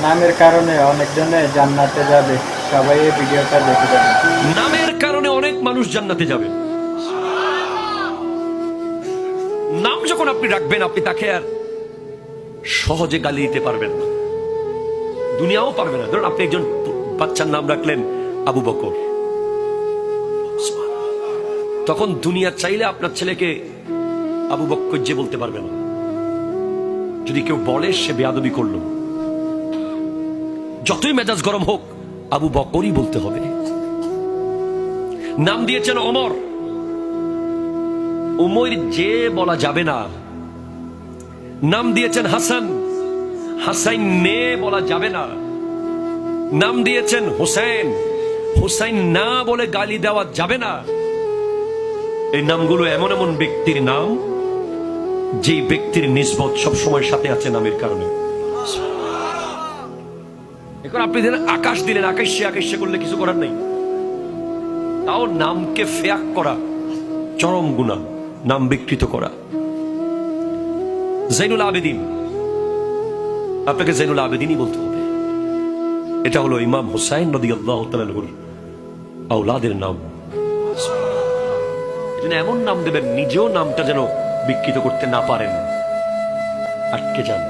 নামের কারণে অনেকজনে জান্নাতে যাবে, সবাই এই ভিডিওটা দেখে যাবে। নামের কারণে অনেক মানুষ জান্নাতে যাবে। নাম যখন আপনি রাখবেন, আপনি তাকে আর সহজে গালি দিতে পারবেন না, দুনিয়াও পারবে না। ধরুন আপনি একজন বাচ্চার নাম রাখলেন আবু বকর, তখন দুনিয়া চাইলে আপনার ছেলেকে আবু বকর যে বলতে পারবে না। যদি কেউ বলে সে বেয়াদবি করলো, যতই মেজাজ গরম হোক আবু বকরই বলতে হবে। নাম দিয়েছেন ওমর, উমর যে বলা যাবে না। নাম দিয়েছেন হাসান, হাসাইন নে বলা যাবে না। নাম দিয়েছেন হোসেন, হোসেন না বলে গালি দেওয়া যাবে না। এই নামগুলো এমন এমন ব্যক্তির নাম, যেই ব্যক্তির নিসবত সবসময় সাথে আছে নামের কারণে। এখন আপনি দিলেন আকাশ, দিলেন আকাশে, আকাশে করলে কিছু করার নেই। তাও নামকে ফেয়াক করা চরম গুনাহ, নাম বিকৃত করা। জৈনুল আবেদিন, আপনাকে জৈনুল আবেদিনই বলতে হবে। এটা হলো ইমাম হুসাইন রাদিয়াল্লাহু তাআলা আনহুর আওলাদের নাম। এমন নাম দেবেন নিজেও নামটা যেন বিকৃত করতে না পারেন, আটকে যান।